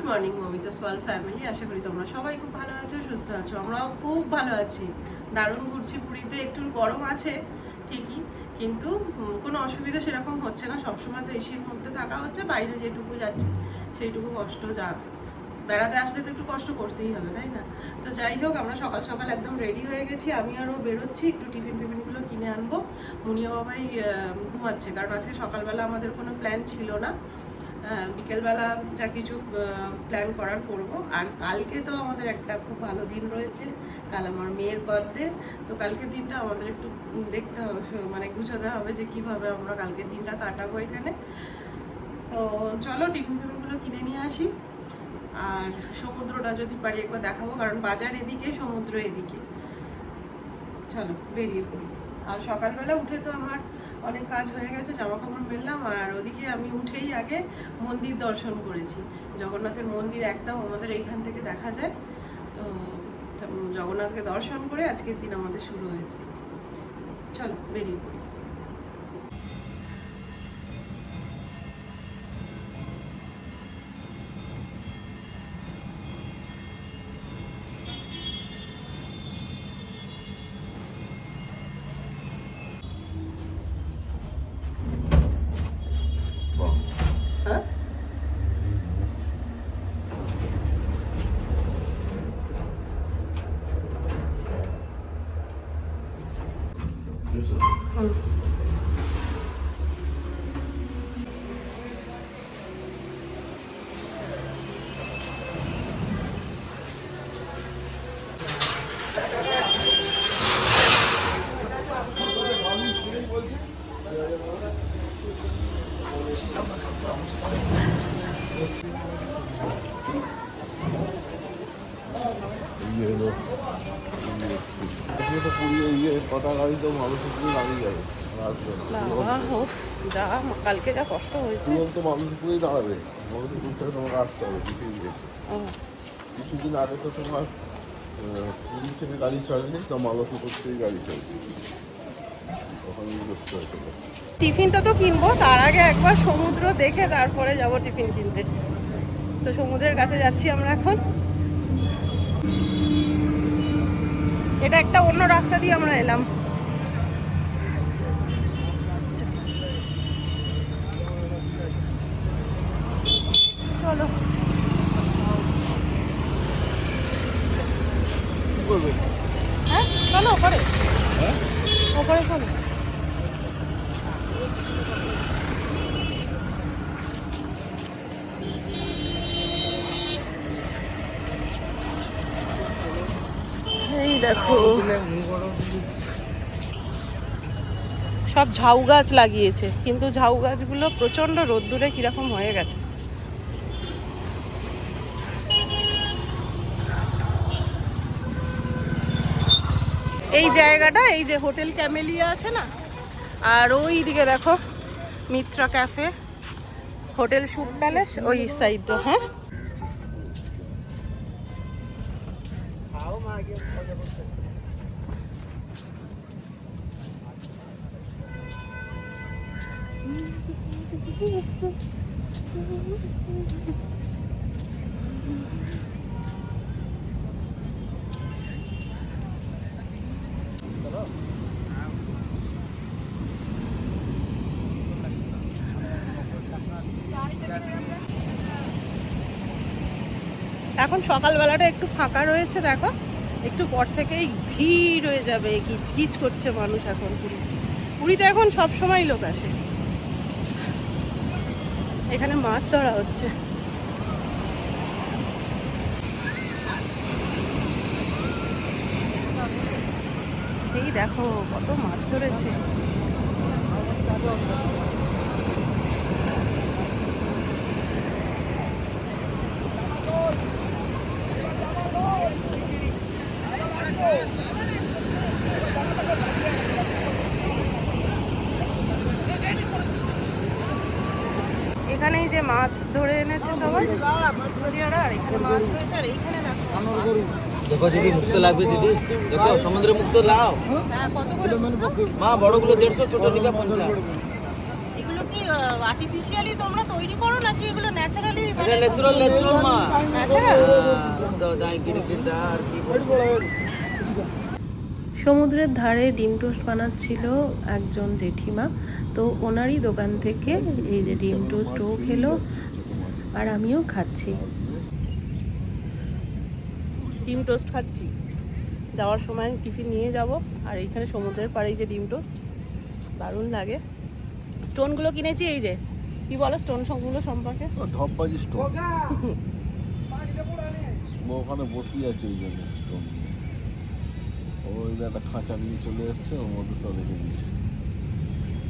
Morning Momita সোয়াল family, আশা করি তোমরা সবাই খুব ভালো আছো, সুস্থ আছো। আমরাও খুব ভালো আছি, দারুণ ঘুরছি। পুরীতে একটু গরম আছে ঠিকই, কিন্তু কোনো অসুবিধা সেরকম হচ্ছে না। সবসময় তো এসির মধ্যে থাকা হচ্ছে, বাইরে যেটুকু যাচ্ছি সেইটুকু কষ্ট বেড়াতে আসলে তো একটু কষ্ট করতেই হবে, তাই না? তো যাই হোক, আমরা সকাল সকাল একদম রেডি হয়ে গেছি। আমি আরও বেরোচ্ছি, একটু টিফিনগুলো কিনে আনবো। মুনিয়া বাবাই ঘুমাচ্ছে, কারণ আজকে সকালবেলা আমাদের কোনো প্ল্যান ছিল না। বিকেলবেলা যা কিছু প্ল্যান করার করবো। আর কালকে তো আমাদের একটা খুব ভালো দিন রয়েছে, কাল আমার মেয়ের বার্থডে। তো কালকের দিনটা আমাদের একটু দেখতে হবে, মানে গুছাতে হবে যে কিভাবে আমরা কালকের দিনটা কাটাবো এখানে। তো চলো টিফিনগুলো কিনে নিয়ে আসি, আর সমুদ্রটা যদি পারি একবার দেখাবো, কারণ বাজার এদিকে, সমুদ্র এদিকে। চলো বেরিয়ে পড়ি। আর সকালবেলা উঠে তো আমার অনেক কাজ হয়ে গেছে, জামা কাপড় মেললাম, আর ওদিকে আমি উঠেই আগে মন্দির দর্শন করেছি। জগন্নাথের মন্দির একদম আমাদের এইখান থেকে দেখা যায়। তো জগন্নাথকে দর্শন করে আজকের দিন আমাদের শুরু হয়েছে। চলো বেরিয়ে পড়ি। হ্যাঁ, কালকে যা কষ্ট হয়েছে। মালতীপুরে দাঁড়াবে, মালতীপুর থেকে তোমাকে আসতে হবে কিছুদিন আগে তো তোমার পুরী থেকে গাড়ি ছাড়েনি, তো মালতীপুর থেকে গাড়ি চলবে, ওখানে করতে হয়েছিল। টিফিনটা তো কিনবো, তার আগে একবার সমুদ্র দেখে তারপরে যাব টিফিন কিনতে। তো সমুদ্রের কাছে যাচ্ছি আমরা এখন। এটা একটা অন্য রাস্তা দিয়ে আমরা এলাম। চলো হ্যাঁ, চলো ওপরে, ওপরে চলো। এই দেখো, সব ঝাউ গাছ লাগিয়েছে, কিন্তু ঝাউ গাছগুলো প্রচন্ড রোদ্দুরে কিরকম হয়ে গেছে। এই জায়গাটা, এই যে হোটেল ক্যামেলিয়া আছে না, আর ওই দিকে দেখো Mitra cafe, hotel soup palace, ওই সাইডটা। হ্যাঁ, এখন সকালবেলাটা একটু ফাঁকা রয়েছে, দেখো একটু পর থেকেই ভিড় হয়ে যাবে, কিচকিচ করছে মানুষ এখন। পুরীতে এখন সব সময় লোক আসে। এখানে মাছ ধরা হচ্ছে। এই দেখো কত মাছ ধরেছে। এখানেই যে মাছ ধরে এনেছে সবাই, আর এখানে মাছ রয়েছে। আর এইখানে দেখো দিদি, মুক্ত লাগবে দিদি, দেখো সমুদ্রে মুক্ত লাও। কতগুলো মা বড়গুলো 150, ছোট নিবে 50। এগুলো কি আর্টিফিশিয়ালি তোমরা তৈরি করো নাকি এগুলো ন্যাচারালি? এটা ন্যাচারাল মা। ন্যাচারাল। দাই কিটা আর কি বলবো। সমুদ্রের ধারে ডিম টোস্ট বানাচ্ছিল একজন জেঠিমা, তো ওনারই দোকান থেকে এই যে ডিম টোস্টও খেলো আর আমিও খাচ্ছি। ডিম টোস্ট খাচ্ছি, যাওয়ার সময় টিফিন নিয়ে যাব। আর এইখানে সমুদ্রের পাড়ে এই যে ডিম টোস্ট দারুণ লাগে। স্টোনগুলো কিনেছি, এই যে কি বলো স্টোন সবগুলো সম্পর্কে? ঢপবাজি স্টোন, ওখানে বসিয়ে আছে ওই জন্য স্টোন নিয়ে। ওই একটা খাঁচা নিয়ে চলে এসছে, ওর মধ্যে সব রেখে দিয়েছে।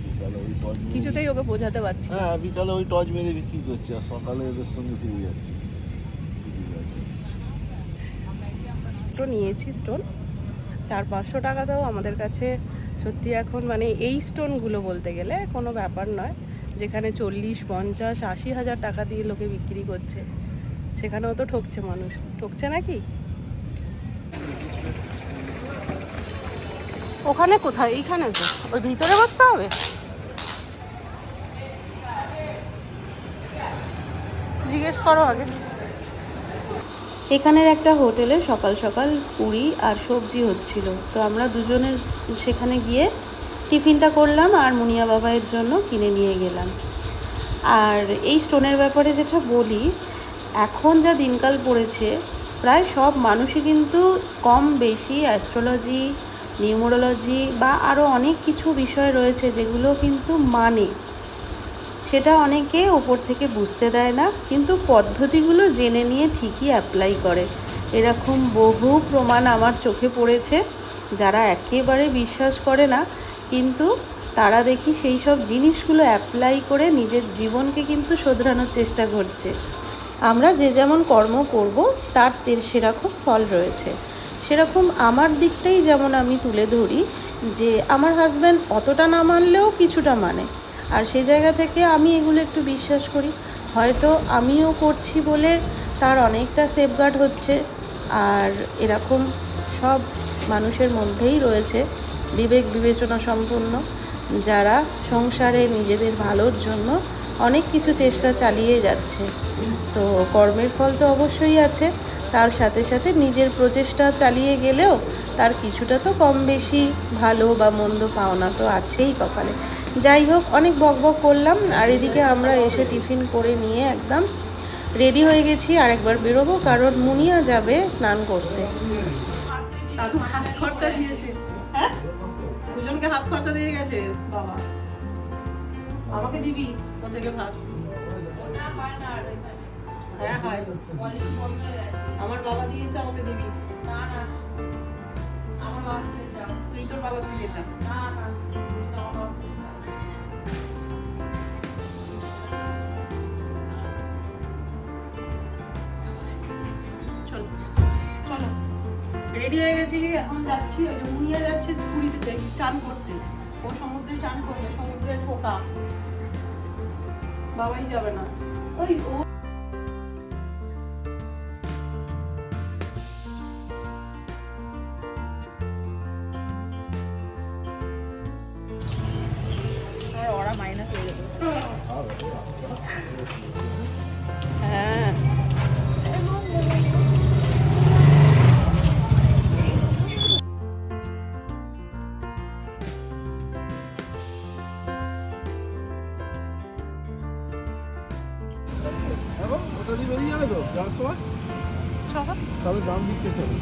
বিকালে ওই টর্চ কিছুতেই ওকে বোঝাতে পারছি না। হ্যাঁ, বিকালে ওই টর্চ মেরে বিক্রি করছে আর সকালে এদের সঙ্গে ফিরে যাচ্ছে। তো নিয়েছি স্টোন 400-500 টাকাতেও আমাদের কাছে সত্যি এখন মানে এই স্টোনগুলো বলতে গেলে কোনো ব্যাপার নয়। যেখানে 40-50-80 হাজার টাকা দিয়ে লোকে বিক্রি করছে, সেখানেও তো ঠকছে মানুষ। ঠকছে নাকি? ওখানে কোথায়? এইখানে তো, ওই ভিতরে বসতে হবে। জিজ্ঞেস করো আগে। এখানের একটা হোটেলে সকাল সকাল পুরি আর সবজি হচ্ছিল, তো আমরা দুজনের সেখানে গিয়ে টিফিনটা করলাম আর মুনিয়া বাবাইয়ের জন্য কিনে নিয়ে গেলাম। আর এই স্টোনের ব্যাপারে যেটা বলি, এখন যা দিনকাল পড়েছে প্রায় সব মানুষই কিন্তু কম বেশি অ্যাস্ট্রোলজি, নিউমোরোলজি বা আরও অনেক কিছু বিষয় রয়েছে যেগুলো কিন্তু মানে, সেটা অনেকে ওপর থেকে বুঝতে দেয় না, কিন্তু পদ্ধতিগুলো জেনে নিয়ে ঠিকই অ্যাপ্লাই করে। এরকম বহু প্রমাণ আমার চোখে পড়েছে। যারা একেবারে বিশ্বাস করে না, কিন্তু তারা দেখি সেই সব জিনিসগুলো অ্যাপ্লাই করে নিজের জীবনকে কিন্তু শোধরানোর চেষ্টা করছে। আমরা যে যেমন কর্ম করব তার সেরকম ফল রয়েছে। সেরকম আমার দিকটাই যেমন আমি তুলে ধরি যে আমার হাজব্যান্ড অতটা না মানলেও কিছুটা মানে, আর সেই জায়গা থেকে আমি এগুলো একটু বিশ্বাস করি। হয়তো আমিও করছি বলে তার অনেকটা সেফগার্ড হচ্ছে। আর এরকম সব মানুষের মধ্যেই রয়েছে বিবেক বিবেচনা সম্পন্ন, যারা সংসারে নিজেদের ভালোর জন্য অনেক কিছু চেষ্টা চালিয়ে যাচ্ছে। তো কর্মের ফল তো অবশ্যই আছে, তার সাথে সাথে নিজের প্রচেষ্টা চালিয়ে গেলেও তার কিছুটা তো কম বেশি ভালো বা মন্দ পাওনা তো আছেই কপালে। যাই হোক, অনেক বকবক করলাম। আর এদিকে আমরা এসে টিফিন করে নিয়ে একদম রেডি হয়ে গেছি, আর একবার বেরোবো, কারণ মুনিয়া যাবে স্নান করতে। দাদু হাত খরচা দিয়েছে, হ্যাঁ দুজনকে হাত খরচা দিয়ে গেছে বাবা। আমাকে দিবি ও থেকে ভাত? হ্যাঁ হয়, আমার বাবা দিয়েছে, আমাকে দিবি। তুই তোর বাবা দিয়ে যা। রেডি হয়ে গেছি, এখন যাচ্ছি। ওই যে মুনিয়া যাচ্ছে পুরীতে চান করতে, ও সমুদ্রে চান করবে, সমুদ্রের পোকা। বাবাই যাবে না। ওই ও ওরা মাইনাস হয়ে গেছে। হ্যাঁ ওটা দিয়ে বেরিয়ে যাবে তো যাওয়ার সময়, তাহলে দাম দিতে হবে।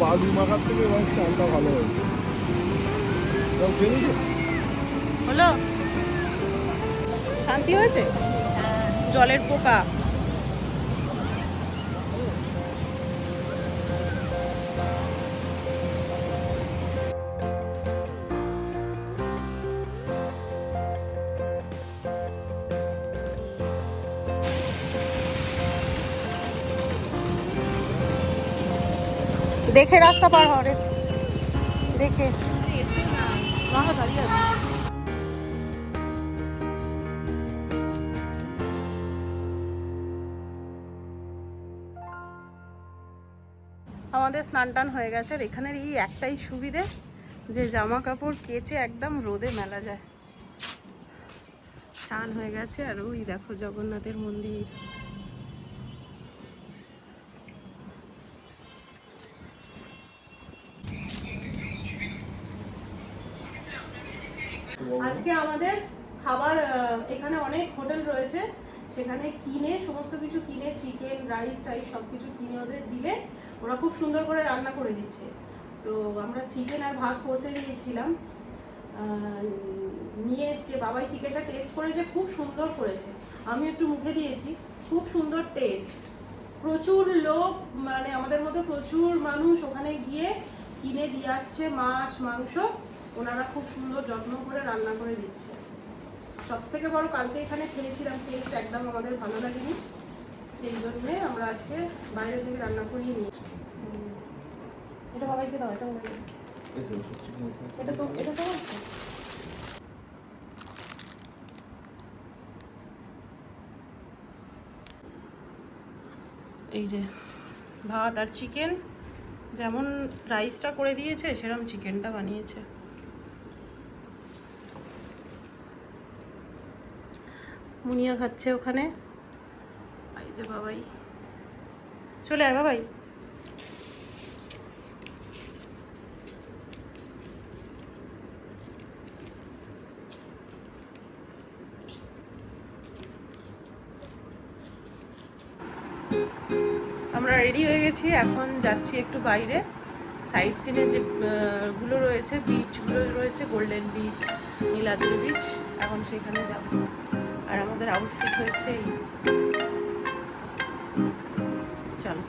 বালু মাখার থেকে এবার চালটা ভালো হয়েছে। হলো, শান্তি হয়েছে। জলের পোকা দেখে রাস্তা পার হরে দেখে দাঁড়িয়ে আছে। আমাদের স্নান টান হয়ে গেছে। আর এখানের এই একটাই সুবিধে যে জামা কাপড় কেচে একদম রোদে মেলা যায়। স্নান হয়ে গেছে আর ওই দেখো জগন্নাথের মন্দির। আজকে আমাদের খাবার এখানে অনেক হোটেল রয়েছে, সেখানে কিনে সমস্ত কিছু কিনে চিকেন রাইস টাইস সব কিছু কিনে ওদের দিলে ওরা খুব সুন্দর করে রান্না করে দিচ্ছে। তো আমরা চিকেন আর ভাত করতে দিয়েছিলাম, নিয়ে এসছে বাবাই। চিকেনটা টেস্ট করেছে, খুব সুন্দর করেছে। আমি একটু মুখে দিয়েছি, খুব সুন্দর টেস্ট। প্রচুর লোক, মানে আমাদের মতো প্রচুর মানুষ ওখানে গিয়ে কিনে দিয়ে আসছে মাছ মাংস। ওনারা খুব সুন্দর যত্ন করে রান্না করে দিচ্ছে। সব থেকে বড় কালকে এখানে খেয়েছিলাম, টেস্ট একদম আমাদের ভালো লাগেনি, সেই জন্যে আমরা আজকে বাইরে থেকে রান্না করিয়ে নিই। এটা বাবাইকে দাও, এটা বাবাইকে, এটা তো এই যে ভাত আর চিকেন, যেমন রাইসটা করে দিয়েছে সেরকম চিকেনটা বানিয়েছে। মুনিয়া খাচ্ছে ওখানে। এই যে বাবাই, চলে আয় বাবাই। আমরা রেডি হয়ে গেছি, এখন যাচ্ছি একটু বাইরে। সাইড সিনের যে গুলো রয়েছে, বিচগুলো রয়েছে, গোল্ডেন বিচ, নীলাদ্রি বিচ, এখন সেখানে যাব। আর আমাদের আউটফিট হয়েছে এই, চলো।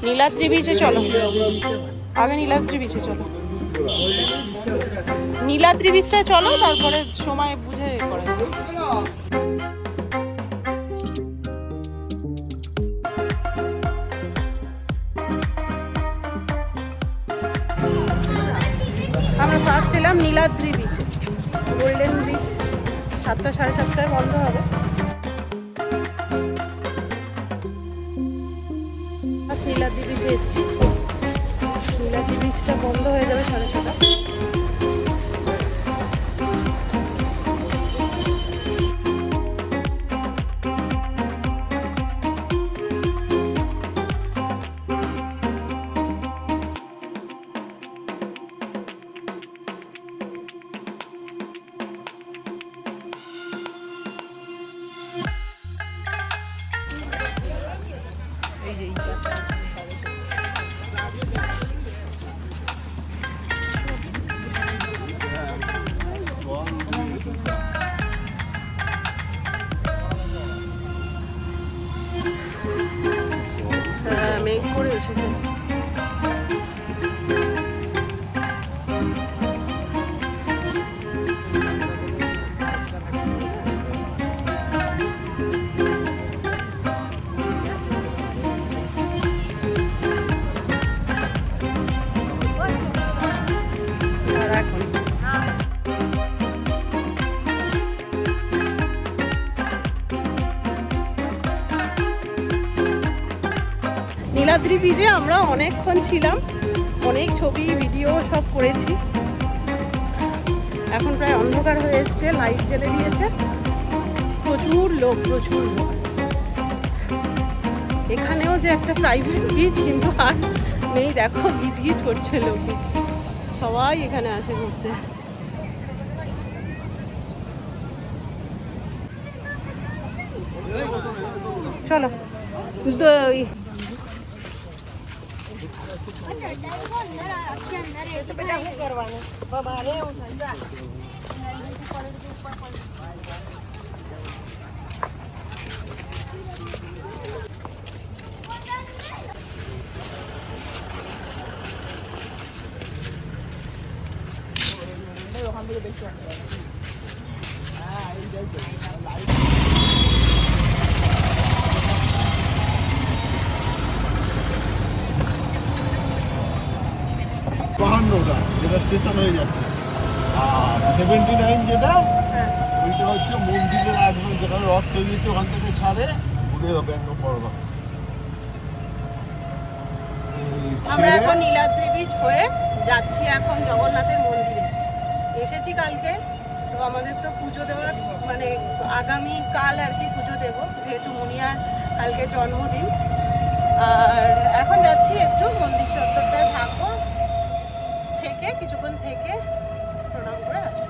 নীলাদ্রি বিচে চলো, আগে নীলাদ্রি বিচে চলো, নীলাদ্রি বিচটা চলো, তারপরে সময় বুঝে করে। আমরা ফার্স্ট এলাম নীলাদ্রি বিচে, গোল্ডেন বিচ 7টা সাড়ে 7টায় বন্ধ হবে। নীলাদ্রি বিচে এসছি, নীলাদ্রি বিচটা বন্ধ হয়ে যাবে 6:30। এই যে মেঘ করে এসেছে। নীলাদ্রি বিচে আমরা অনেকক্ষণ ছিলাম, অনেক ছবি ভিডিও সব করেছি। এখন প্রায় অন্ধকার হয়ে এসছে, লাইট জ্বেলে দিয়েছে। প্রচুর লোক, প্রচুর লোক। এখানেও যে একটা প্রাইভেট বিচ কিন্তু আর নেই, দেখো গিজ গিজ করছে লোক, সবাই এখানে আসে ঘুরতে। চলো বাহান্নটা যেটা স্টেশন হয়ে যাচ্ছে, আর 79 যেটা ওইটা হচ্ছে মন্দিরের একদম যেখানে রথ তৈরি হচ্ছে ওখান থেকে ছাড়ে ঘুরে ব্যঙ্গ পড়বা। আমরা এখন নীলাদ্রি বিচ হয়ে যাচ্ছি এখন জগন্নাথের মন্দিরে। এসেছি কালকে, তো আমাদের তো পুজো দেওয়ার মানে আগামী কাল আর কি পুজো দেব, যেহেতু মুনিয়ার কালকে জন্মদিন। আর এখন যাচ্ছি একটু মন্দির চত্বরটায় থাকবো, থেকে কিছুক্ষণ থেকে প্রণাম করে আসবো।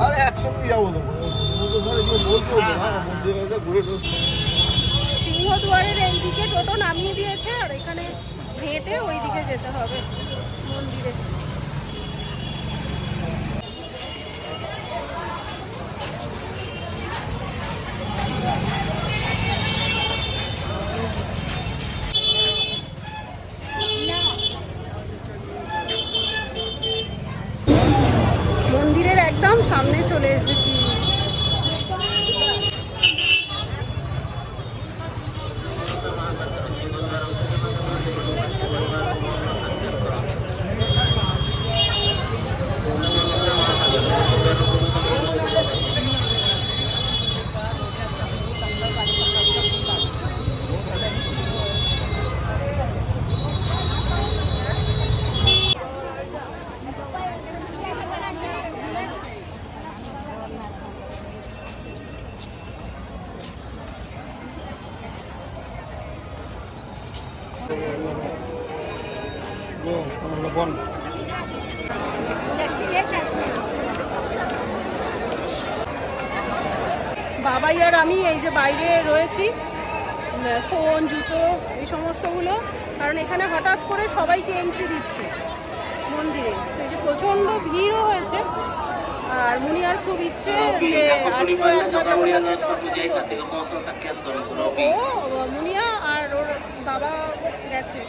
আরে একসঙ্গে যাবো তো, বলছো মন্দিরে ঘুরে সিংহদুয়ারের এইদিকে টোটো নামিয়ে দিয়েছে, আর এখানে হেঁটে ওইদিকে যেতে হবে মন্দিরে। মন্দিরের একদম সামনে চলে এসেছি। বাবাই আর আমি এই যে বাইরে রয়েছি, ফোন জুতো এই সমস্তগুলো, কারণ এখানে হঠাৎ করে সবাইকে এন্ট্রি দিচ্ছে মন্দিরে, এই যে প্রচণ্ড ভিড়ও হয়েছে। আর মুনিয়ার খুব ইচ্ছে যে আজকে ও মুনিয়া আর ওর বাবা গেছে।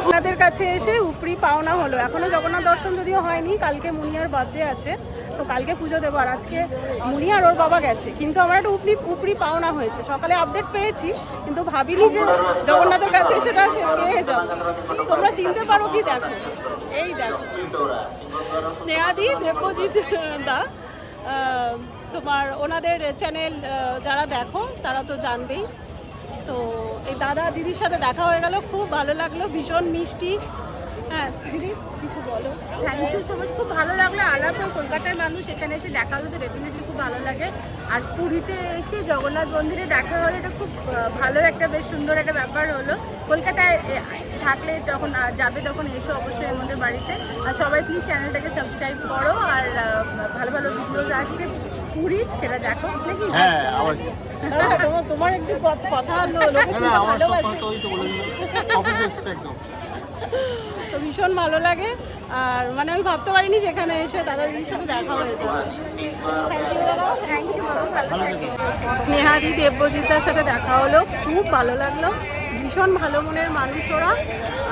আপনাদের কাছে এসে উপরি পাওনা হলো, এখনো জগন্নাথ দর্শন যদিও হয়নি, কালকে মুনিয়ার বার্থডে আছে, তো কালকে পুজো দেবো। আর আজকে মুনিয়ার ওর বাবা গেছে, কিন্তু আমার একটা উপরি পাওনা হয়েছে। সকালে আপডেট পেয়েছি, কিন্তু ভাবিনি যে জগন্নাথের কাছে সেটা পেয়ে যাবো। তোমরা চিনতে পারো কি? দেখো, এই দেখো স্নেহাদি দেবজিৎ দা, তোমার ওনাদের চ্যানেল যারা দেখো তারা তো জানবেই। তো এই দাদা দিদির সাথে দেখা হয়ে গেল, খুব ভালো লাগলো, ভীষণ মিষ্টি। হ্যাঁ দিদি কিছু বলো। থ্যাংক ইউ সো মাচ, খুব ভালো লাগলো। আলাদা কলকাতার মানুষ এখানে এসে দেখা হলো তো ডেফিনেটলি খুব ভালো লাগে। আর পুরীতে এসে জগন্নাথ মন্দিরে দেখা হলো, এটা খুব ভালো একটা বেশ সুন্দর একটা ব্যাপার হলো। কলকাতায় থাকলে যখন যাবে তখন এসো অবশ্যই আমাদের বাড়িতে। আর সবাই প্লিজ চ্যানেলটাকে সাবস্ক্রাইব করো, আর ভালো ভালো ভিডিওস আসছে পুরী সেটা দেখো নাকি। হ্যাঁ আবার তোমার একটু কথা লোকে শুনতে ভালোবাসে, তো ভীষণ ভালো লাগে। আর মানে আমি ভাবতে পারিনি যে এখানে এসে দাদা দিদির সাথে দেখা হয়েছে। থ্যাংক ইউ, ভালো থাকে। স্নেহাদি দেবজিতার সাথে দেখা হলো, খুব ভালো লাগলো, ভীষণ ভালো মনের মানুষ ওরা।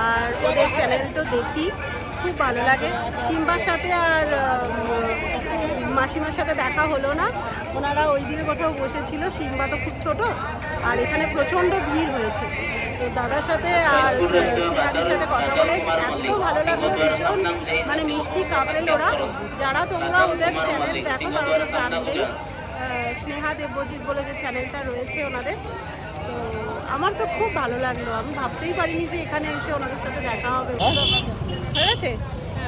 আর ওদের চ্যানেল তো দেখি, খুব ভালো লাগে। সিম্বার সাথে আর মাসিমার সাথে দেখা হলো না, ওনারা ওই দিকে কোথাও বসেছিল। সিম্বা তো খুব ছোট, আর এখানে প্রচণ্ড ভিড় হয়েছে। তো দাদার সাথে আর স্নেহাদির সাথে কথা বলে এত ভালো লাগলো, ভীষণ মানে মিষ্টি কাপেল ওরা। যারা তোমরা ওদের চ্যানেল দেখো তারা তো জানবেই, স্নেহা দেবজিৎ বলে যে চ্যানেলটা রয়েছে ওনাদের। তো আমার তো খুব ভালো লাগলো, আমি ভাবতেই পারিনি যে এখানে এসে ওনাদের সাথে দেখা হবে। হয়ে গেছে।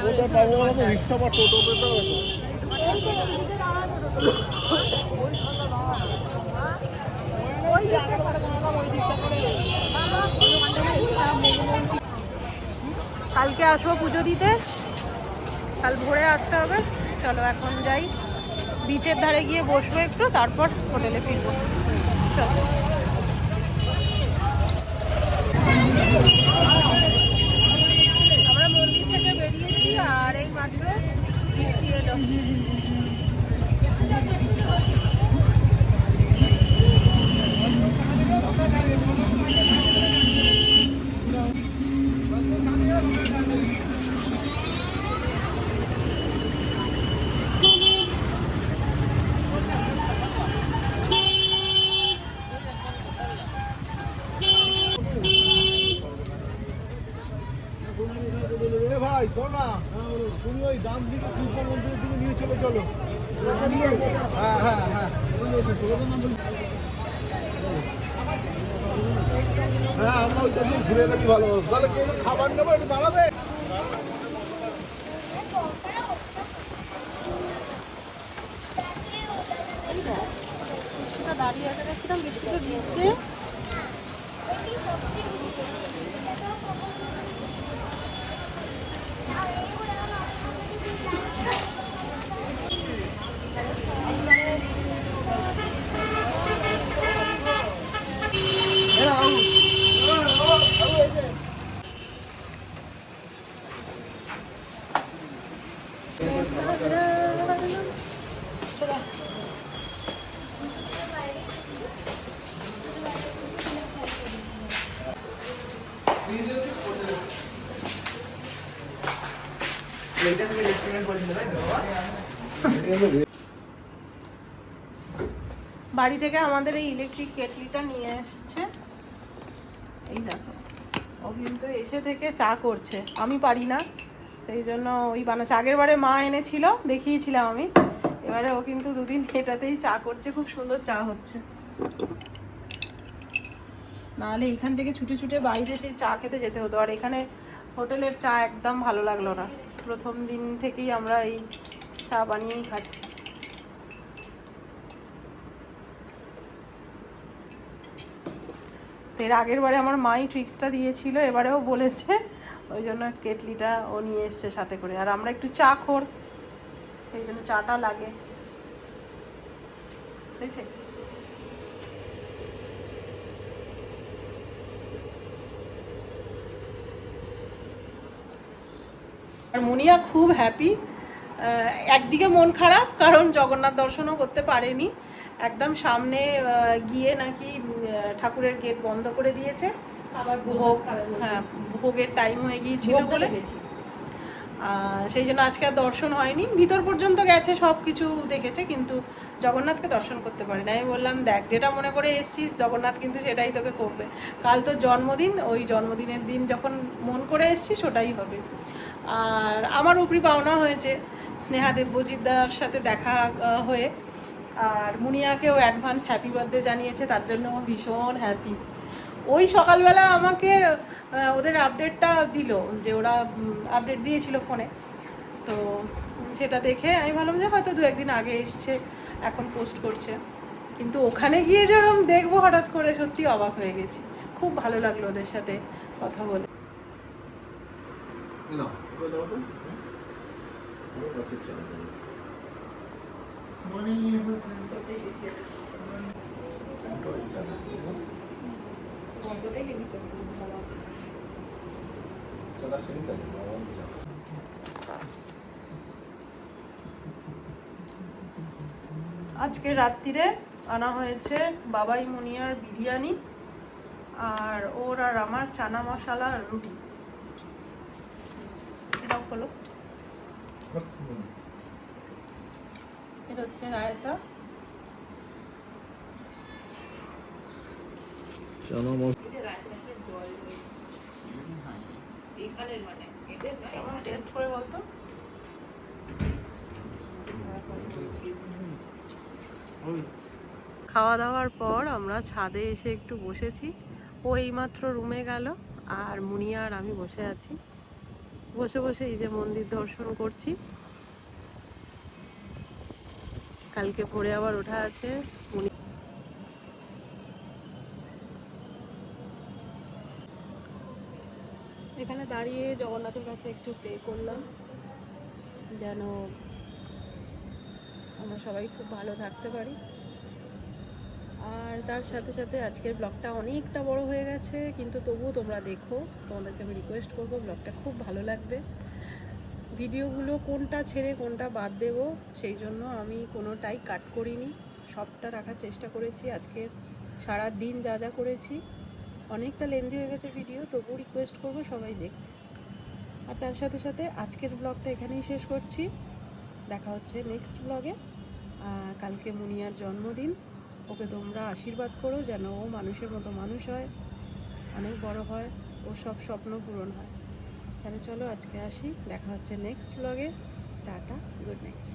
ওটা ব্যাঙ্গালোরে তো রিক্সা বা টোটো পেতে হবে কালকে আসবো পুজো দিতে, কাল ভোরে আসতে হবে। চলো এখন যাই, বিচের ধারে গিয়ে বসবো একটু, তারপর হোটেলে ফিরবো। চলো। আমরা মন্দির থেকে বেরিয়েছি আর এই মাত্র বৃষ্টি এলো। ভাই শোনো না, তুমি ওই ডান দিকে কৃষ্ণ মন্দিরের দিকে নিয়ে চলে চলো। হ্যাঁ হ্যাঁ হ্যাঁ হ্যাঁ, আমরা ওইটা দিয়ে ঘুরে গেছি ভালো হবে। তাহলে কেউ খাবার নেবো, একটু দাঁড়াবে। দাঁড়িয়ে আছে দেখছিলাম, বৃষ্টিতে ভিজছে। বাড়ি থেকে আমাদের এই ইলেকট্রিক কেটলিটা নিয়ে এসছে, এই দেখো। ও কিন্তু এসে থেকে চা করছে, আমি পারি না, সেই জন্য ওই বানাচ্ছে। আগের বারে মা এনেছিল, দেখিয়েছিলাম আমি, এবারে ও কিন্তু দুদিন এটাতেই চা করছে, খুব সুন্দর চা হচ্ছে। নাহলে এখান থেকে ছুটে ছুটে বাইরে সেই চা খেতে যেতে হতো, আর এখানে হোটেলের চা একদম ভালো লাগলো না। প্রথম দিন থেকেই আমরা এই চা বানিয়েই খাচ্ছি। এর আগের বারে আমার মাই ট্রিক্সটা দিয়েছিল, এবারেও বলেছে, ওই জন্য কেটলিটা ও নিয়ে এসছে সাথে করে। আর আমরা একটু চা খোর, সেই জন্য চাটা লাগে, বুঝেছে? আর মুনিয়া খুব হ্যাপি। একদিকে মন খারাপ, কারণ জগন্নাথ দর্শনও করতে পারেনি। একদম সামনে গিয়ে নাকি ঠাকুরের গেট বন্ধ করে দিয়েছে, আবার ভোগ, হ্যাঁ ভোগের টাইম হয়ে গিয়েছিল বলে, সেই জন্য আজকে আর দর্শন হয়নি। ভিতর পর্যন্ত গেছে, সব কিছু দেখেছে, কিন্তু জগন্নাথকে দর্শন করতে পারি না। আমি বললাম দেখ, যেটা মনে করে এসছিস জগন্নাথ কিন্তু সেটাই তোকে করবে। কাল তোর জন্মদিন, ওই জন্মদিনের দিন যখন মন করে এসছিস ওটাই হবে। আর আমার উপরি পাওনা হয়েছে স্নেহা দেবজিৎদার সাথে দেখা হয়ে, আর মুনিয়াকেও অ্যাডভান্স হ্যাপি বার্থডে জানিয়েছে, তার জন্য ভীষণ হ্যাপি। ওই সকালবেলা আমাকে ওদের আপডেটটা দিল, যে ওরা আপডেট দিয়েছিল ফোনে, তো সেটা দেখে আমি ভাবলাম যে হয়তো 2-1 দিন আগে এসছে, এখন পোস্ট করছে। কিন্তু ওখানে গিয়ে যেরকম দেখবো হঠাৎ করে, সত্যি অবাক হয়ে গেছি। খুব ভালো লাগলো ওদের সাথে কথা বলে। আজকে রাত্রিরে আনা হয়েছে বাবাই মুনিয়ার বিরিয়ানি, আর ওর আর আমার চানা মশলা রুটি। এটাও হলো, এটা হচ্ছে রায়তা। টেস্ট করে বলতো। খাওয়া দাওয়ার পর আমরা ছাদে এসে একটু বসেছি। ও এইমাত্র রুমে গেল, আর মুনিয়া আর আমি বসে আছি। বসে বসে এই যে মন্দির দর্শন করছি। কালকে ভোরে আবার ওঠা আছে। এখানে দাঁড়িয়ে জগন্নাথের কাছে একটু প্রে করলাম যেন আমরা সবাই খুব ভালো থাকতে পারি। আর তার সাথে সাথে আজকের ব্লগটা অনেকটা বড় হয়ে গেছে, কিন্তু তবুও তোমরা দেখো, তোমাদেরকে আমি রিকোয়েস্ট করবো, ব্লগটা খুব ভালো লাগবে। ভিডিওগুলো কোনটা ছেড়ে কোনটা বাদ দেবো সেই জন্য আমি কোনোটাই কাট করিনি, সবটা রাখার চেষ্টা করেছি। আজকে সারা দিন যা যা করেছি অনেকটা লেন্দি হয়ে গেছে ভিডিও, তবুও রিকোয়েস্ট করবো সবাই দেখবে। আর তার সাথে সাথে আজকের ব্লগটা এখানেই শেষ করছি। দেখা হচ্ছে নেক্সট ব্লগে। কালকে মুনিয়ার জন্মদিন, ওকে তোমরা আশীর্বাদ করো যেন ও মানুষের মতো মানুষ হয়, অনেক বড় হয়, ও সব স্বপ্ন পূরণ হয়। তাহলে চলো আজকে আসি, দেখা হচ্ছে নেক্সট ব্লগে। Tata, good night.